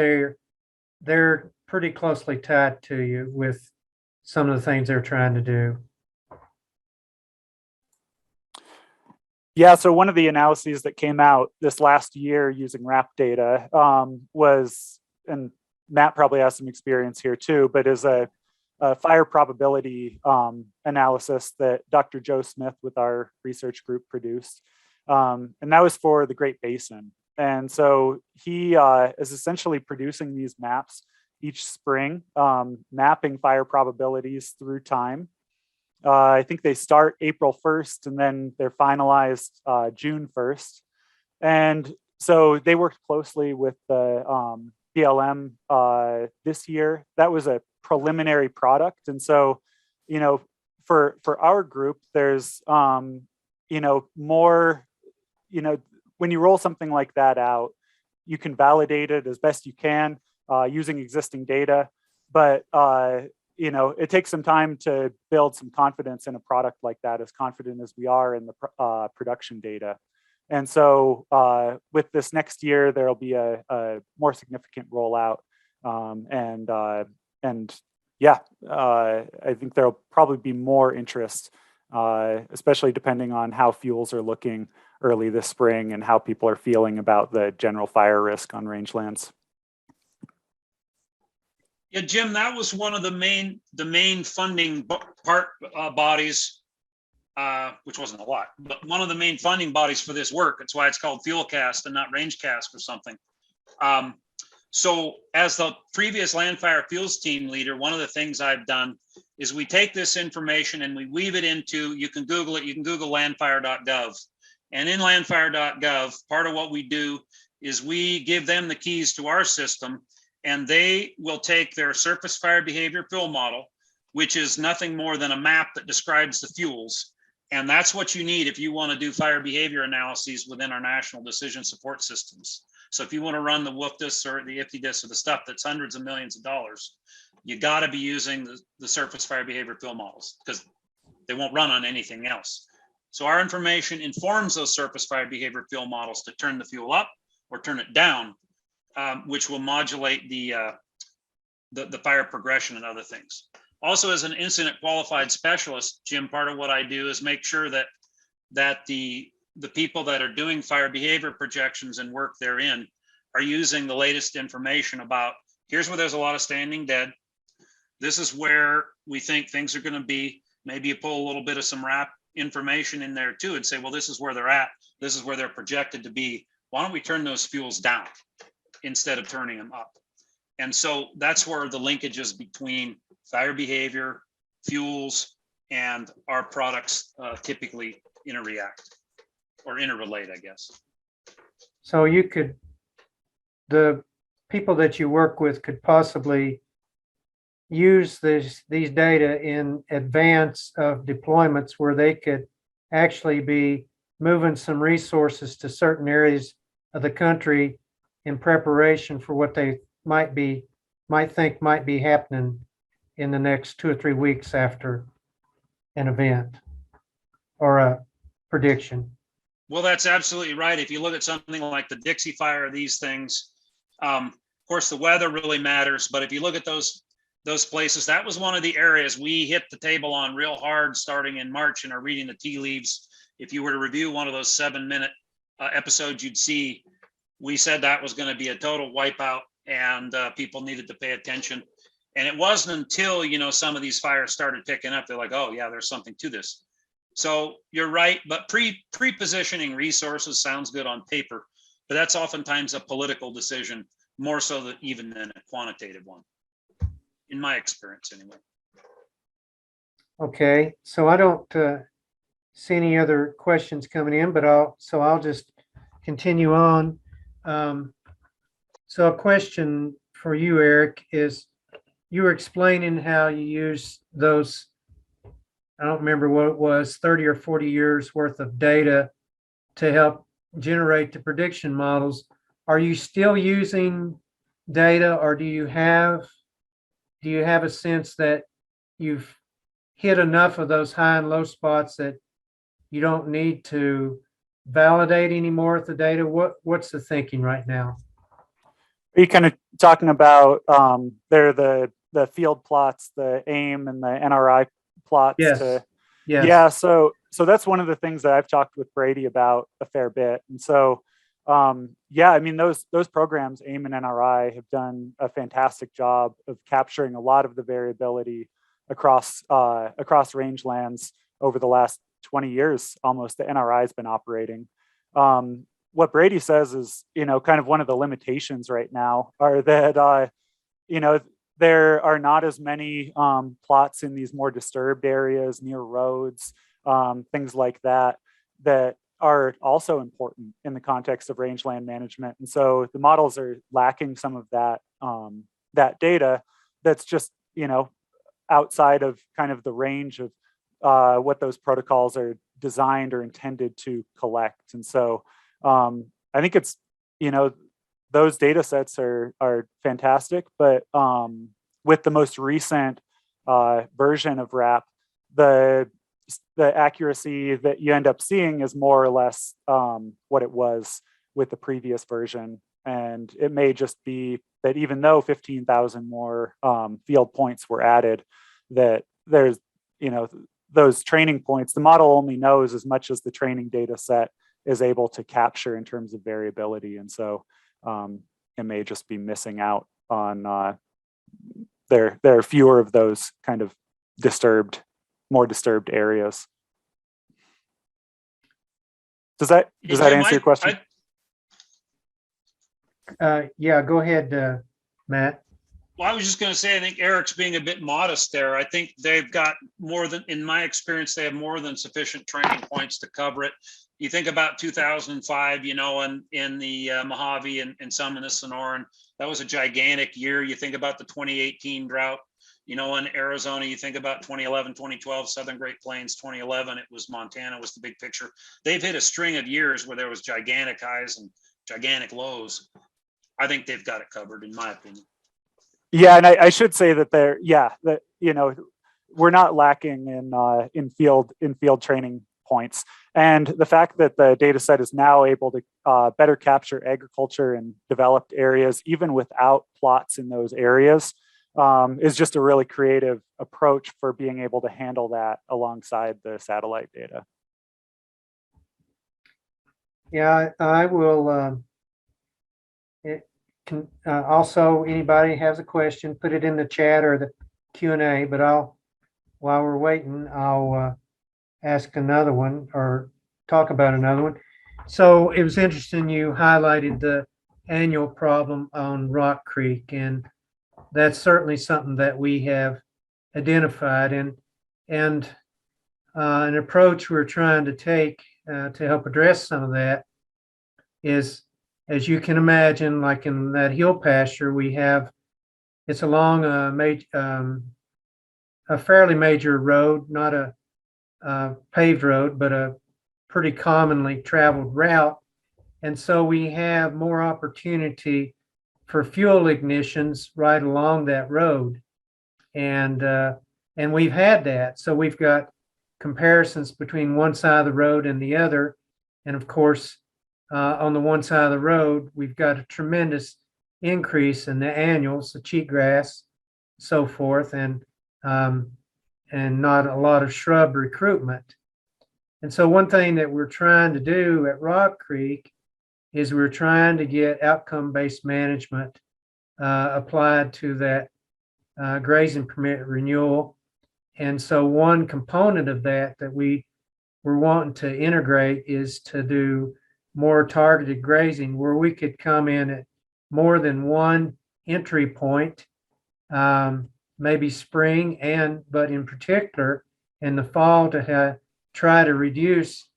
[SPEAKER 1] they're pretty closely tied to you with some of the things they're trying to do.
[SPEAKER 2] Yeah, so one of the analyses that came out this last year using RAP data was, and Matt probably has some experience here too, but is a fire probability analysis that Dr. Joe Smith with our research group produced. And that was for the Great Basin. And so he is essentially producing these maps each spring, mapping fire probabilities through time. I think they start April 1st and then they're finalized June 1st. And so they worked closely with the BLM this year. That was a preliminary product. And so, you know, for our group, there's, you know, more, you know, when you roll something like that out, you can validate it as best you can using existing data. But you know, it takes some time to build some confidence in a product like that, as confident as we are in the production data. And so with this next year, there'll be a more significant rollout. And yeah, I think there'll probably be more interest, especially depending on how fuels are looking early this spring and how people are feeling about the general fire risk on rangelands.
[SPEAKER 3] Yeah, Jim, that was one of the main funding bodies, which wasn't a lot, but one of the main funding bodies for this work. That's why it's called Fuelcast and not Rangecast or something. So as the previous land fire fuels team leader, one of the things I've done is we take this information and we weave it into, you can Google it, you can Google landfire.gov. And in landfire.gov, part of what we do is we give them the keys to our system, and they will take their surface fire behavior fuel model, which is nothing more than a map that describes the fuels. And that's what you need if you want to do fire behavior analyses within our national decision support systems. So if you want to run the WFDIS or the IFTDIS or the stuff that's hundreds of millions of dollars, you got to be using the surface fire behavior fuel models because they won't run on anything else. So our information informs those surface fire behavior fuel models to turn the fuel up or turn it down, which will modulate the fire progression and other things. Also, as an incident qualified specialist, Jim, part of what I do is make sure that the the people that are doing fire behavior projections and work therein are using the latest information about, here's where there's a lot of standing dead. This is where we think things are going to be. Maybe you pull a little bit of some RAP information in there too and say, well, this is where they're at. This is where they're projected to be. Why don't we turn those fuels down instead of turning them up? And so that's where the linkages between fire behavior, fuels, and our products typically interreact or interrelate, I guess.
[SPEAKER 1] So you could, the people that you work with could possibly use these data in advance of deployments where they could actually be moving some resources to certain areas of the country in preparation for what they might think might be happening in the next 2 or 3 weeks after an event or a prediction.
[SPEAKER 3] Well, that's absolutely right. If you look at something like the Dixie Fire, these things, of course, the weather really matters. But if you look at those places, that was one of the areas we hit the table on real hard starting in March and are reading the tea leaves. If you were to review one of those 7-minute episodes, you'd see we said that was going to be a total wipeout and people needed to pay attention. And it wasn't until, some of these fires started picking up, they're like, oh yeah, there's something to this. So you're right, but pre-positioning resources sounds good on paper, but that's oftentimes a political decision, more so than even than a quantitative one, in my experience anyway.
[SPEAKER 1] Okay, so I don't see any other questions coming in, but I'll just continue on. So a question for you, Eric, is you were explaining how you use those, I don't remember what it was, 30 or 40 years worth of data to help generate the prediction models. Are you still using data, or do you have a sense that you've hit enough of those high and low spots that you don't need to validate anymore with the data? What's the thinking right now?
[SPEAKER 2] Are you kind of talking about the field plots, the AIM and the NRI plots?
[SPEAKER 1] Yes. Yes.
[SPEAKER 2] Yeah. So that's one of the things that I've talked with Brady about a fair bit. And so, yeah, I mean, those programs, AIM and NRI, have done a fantastic job of capturing a lot of the variability across rangelands over the last 20 years. Almost, the NRI has been operating. What Brady says is, kind of one of the limitations right now are that, there are not as many plots in these more disturbed areas near roads, things like that, that are also important in the context of rangeland management. And so the models are lacking some of that data that's just, outside of kind of the range of what those protocols are designed or intended to collect. And so I think it's, those data sets are fantastic, but with the most recent version of RAP, the accuracy that you end up seeing is more or less what it was with the previous version. And it may just be that even though 15,000 more field points were added, that there's, those training points, the model only knows as much as the training data set is able to capture in terms of variability. And so it may just be missing out on there are fewer of those kind of more disturbed areas. Does that answer your question?
[SPEAKER 1] Yeah, go ahead, Matt.
[SPEAKER 3] Well, I was just going to say, I think Eric's being a bit modest there. I think they've got more than, in my experience, they have more than sufficient training points to cover it. You think about 2005, and in the Mojave and some in the Sonoran, that was a gigantic year. You think about the 2018 drought, in Arizona, you think about 2011, 2012, Southern Great Plains, 2011, it was Montana was the big picture. They've hit a string of years where there was gigantic highs and gigantic lows. I think they've got it covered, in my opinion.
[SPEAKER 2] Yeah, and I should say that we're not lacking in field training points, and the fact that the data set is now able to better capture agriculture and developed areas, even without plots in those areas, is just a really creative approach for being able to handle that alongside the satellite data.
[SPEAKER 1] Yeah, I will. It can also, anybody has a question, put it in the chat or the Q&A. But while we're waiting, I'll ask another one or talk about another one. So it was interesting you highlighted the annual problem on Rock Creek, and that's certainly something that we have identified, and an approach we're trying to take to help address some of that is, as you can imagine, like in that hill pasture, it's along a fairly major road, not a paved road, but a pretty commonly traveled route. And so we have more opportunity for fuel ignitions right along that road. And we've had that. So we've got comparisons between one side of the road and the other. And of course, on the one side of the road, we've got a tremendous increase in the annuals, the cheatgrass, so forth, and not a lot of shrub recruitment. And so one thing that we're trying to do at Rock Creek is we're trying to get outcome-based management applied to that grazing permit renewal. And so one component of that we're wanting to integrate is to do more targeted grazing, where we could come in at more than one entry point, maybe spring, but in particular in the fall, to try to reduce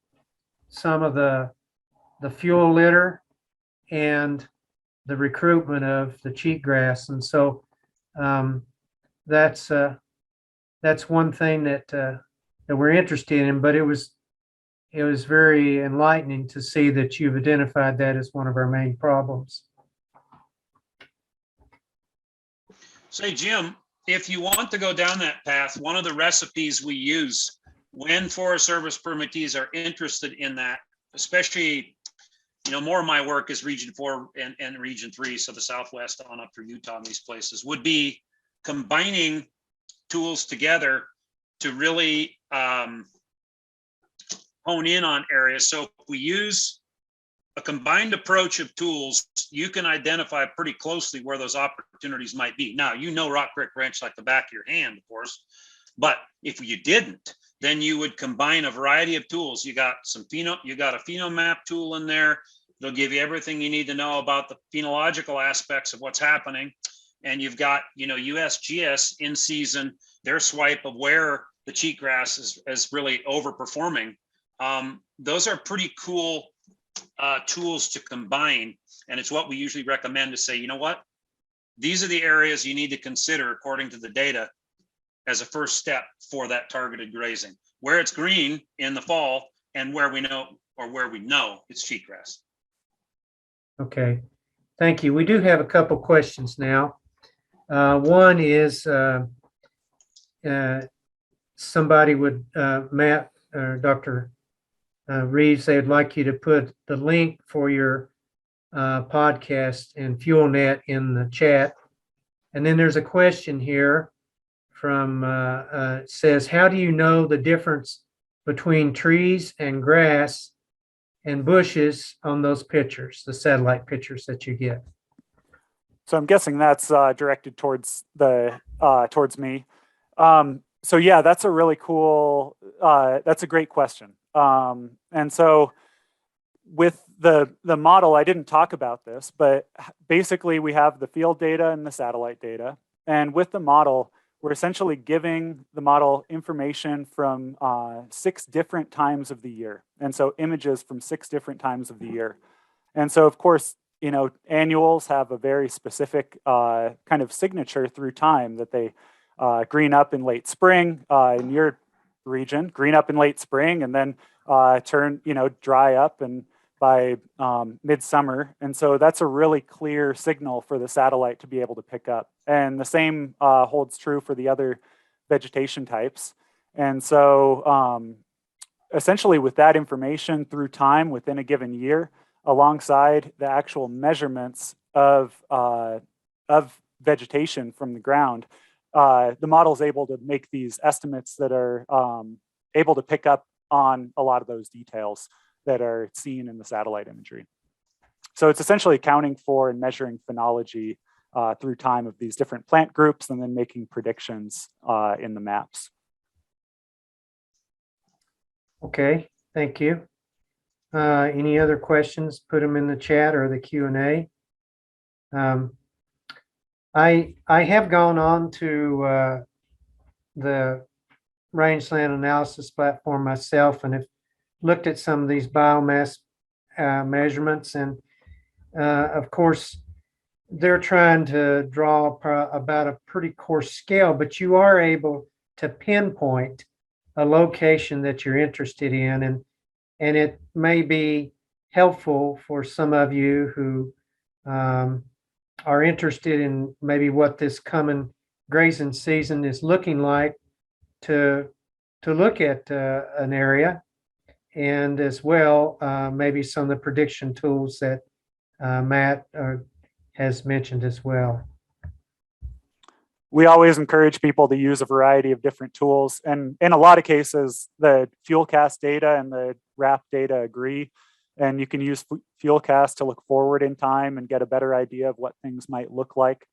[SPEAKER 1] some of the fuel litter and the recruitment of the cheatgrass. And so that's one thing that we're interested in. But it was very enlightening to see that you've identified that as one of our main problems.
[SPEAKER 3] Say, Jim, if you want to go down that path, one of the recipes we use when Forest Service permittees are interested in that, especially, more of my work is Region 4 and Region 3, so the Southwest on up through Utah and these places, would be combining tools together to really hone in on areas. So if we use a combined approach of tools, you can identify pretty closely where those opportunities might be. Now, Rock Creek Ranch like the back of your hand, of course, but if you didn't, then you would combine a variety of tools. You got a phenomap tool in there. It'll give you everything you need to know about the phenological aspects of what's happening. And you've got, USGS in season, their swipe of where the cheatgrass is really overperforming. Those are pretty cool tools to combine. And it's what we usually recommend to say, you know what? These are the areas you need to consider according to the data as a first step for that targeted grazing, where it's green in the fall and where we know it's cheatgrass.
[SPEAKER 1] Okay, thank you. We do have a couple questions now. One is somebody would, Matt or Dr. Reeves, they would like you to put the link for your podcast and FuelNet in the chat. And then there's a question here from says, how do you know the difference between trees and grass and bushes on those pictures, the satellite pictures that you get?
[SPEAKER 2] So I'm guessing that's directed towards me. So yeah, that's a really cool, that's a great question. And so with the model, I didn't talk about this, but basically we have the field data and the satellite data. And with the model, we're essentially giving the model information from 6 different times of the year. And so images from 6 different times of the year. And so of course, annuals have a very specific kind of signature through time, that they green up in late spring, in your region, green up in late spring, and then turn, dry up and by midsummer. And so that's a really clear signal for the satellite to be able to pick up. And the same holds true for the other vegetation types. And so essentially with that information through time within a given year, alongside the actual measurements of vegetation from the ground, the model is able to make these estimates that are able to pick up on a lot of those details. that are seen in the satellite imagery. So it's essentially accounting for and measuring phenology through time of these different plant groups and then making predictions in the maps.
[SPEAKER 1] Okay, thank you. Any other questions? Put them in the chat or the Q&A. I have gone on to the Rangeland analysis platform myself and have looked at some of these biomass measurements, and of course they're trying to draw about a pretty coarse scale, but you are able to pinpoint a location that you're interested in, and it may be helpful for some of you who are interested in maybe what this coming grazing season is looking like to look at an area, and as well maybe some of the prediction tools that Matt has mentioned as well.
[SPEAKER 2] We always encourage people to use a variety of different tools, and in a lot of cases the Fuelcast data and the RAP data agree, and you can use Fuelcast to look forward in time and get a better idea of what things might look like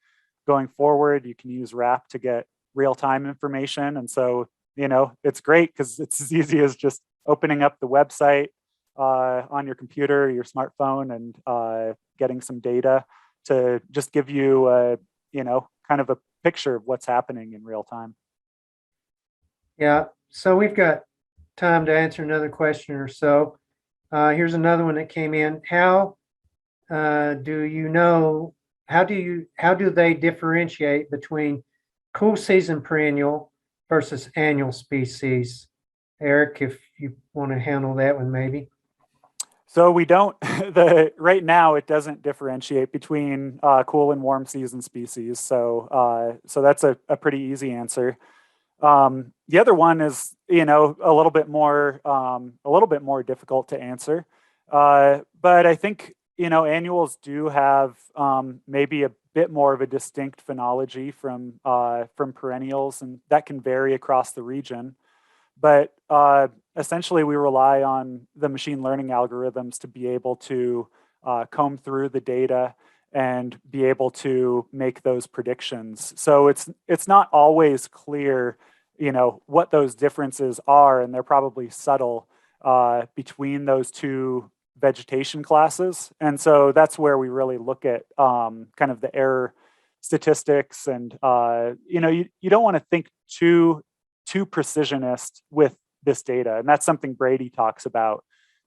[SPEAKER 2] going forward. You can use RAP to get real-time information, and so it's great because it's as easy as just opening up the website on your computer or your smartphone and getting some data to just give you kind of a picture of what's happening in real time.
[SPEAKER 1] Yeah, so we've got time to answer another question or so. Here's another one that came in. How do they differentiate between cool season perennial versus annual species? Eric, if you want to handle that one, maybe.
[SPEAKER 2] So we don't, right now it doesn't differentiate between cool and warm season species. So that's a pretty easy answer. The other one is, a little bit more difficult to answer. But I think, annuals do have maybe a bit more of a distinct phenology from perennials, and that can vary across the region. But essentially, we rely on the machine learning algorithms to be able to comb through the data and be able to make those predictions. So it's not always clear, what those differences are, and they're probably subtle between those two vegetation classes. And so that's where we really look at kind of the error statistics, and you don't want to think too precisionist with this data, and that's something Brady talks about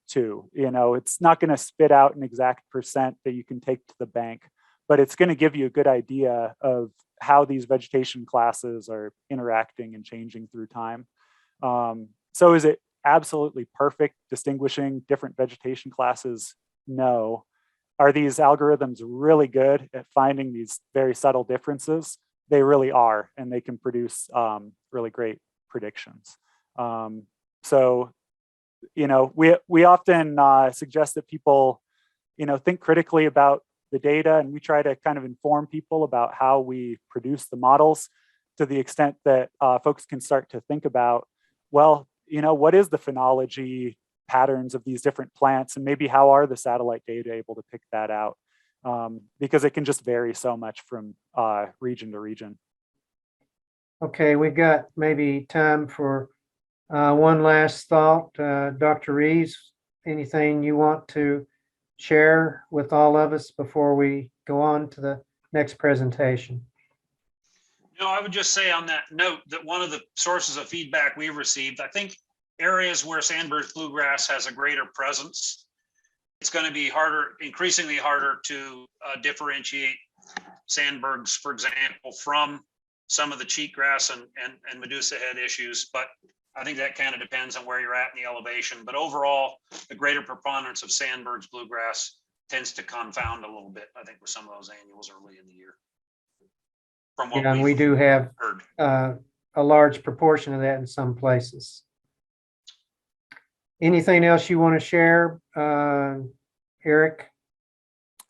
[SPEAKER 2] too. It's not going to spit out an exact percent that you can take to the bank, but it's going to give you a good idea of how these vegetation classes are interacting and changing through time. So is it absolutely perfect distinguishing different vegetation classes? No. Are these algorithms really good at finding these very subtle differences? They really are, and they can produce really great predictions. So, we often suggest that people, think critically about the data, and we try to kind of inform people about how we produce the models to the extent that folks can start to think about, well, what is the phenology patterns of these different plants, and maybe how are the satellite data able to pick that out? Because it can just vary so much from region to region.
[SPEAKER 1] Okay, we've got maybe time for one last thought. Dr. Reeves, anything you want to share with all of us before we go on to the next presentation?
[SPEAKER 3] I would just say on that note that one of the sources of feedback we've received, I think areas where sandburg bluegrass has a greater presence, it's going to be increasingly harder to differentiate sandburgs, for example, from some of the cheatgrass and Medusa head issues. But I think that kind of depends on where you're at in the elevation. But overall, the greater preponderance of sandburgs bluegrass tends to confound a little bit, I think, with some of those annuals early in the year. From what
[SPEAKER 1] and we do have
[SPEAKER 3] heard.
[SPEAKER 1] A large proportion of that in some places. Anything else you want to share, Eric?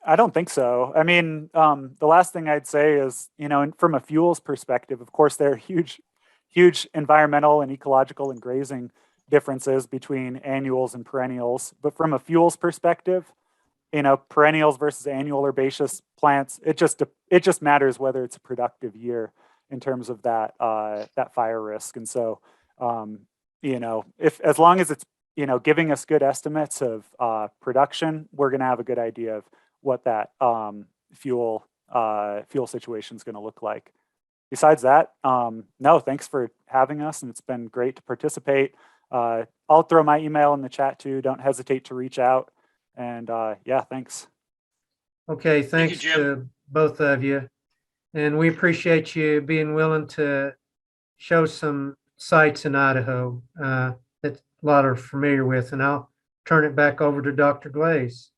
[SPEAKER 2] I don't think so. I mean, the last thing I'd say is, from a fuels perspective, of course, there are huge environmental and ecological and grazing differences between annuals and perennials, but from a fuels perspective, perennials versus annual herbaceous plants, it just matters whether it's a productive year in terms of that fire risk. And so, if as long as it's giving us good estimates of production, we're going to have a good idea of what that fuel situation is going to look like. Besides that, no, thanks for having us, and it's been great to participate. I'll throw my email in the chat too. Don't hesitate to reach out. And yeah, thanks.
[SPEAKER 1] Okay,
[SPEAKER 3] Thank you,
[SPEAKER 1] thanks
[SPEAKER 3] Jim.
[SPEAKER 1] to both of you. And we appreciate you being willing to show some sites in Idaho that a lot are familiar with. And I'll turn it back over to Dr. Glaze.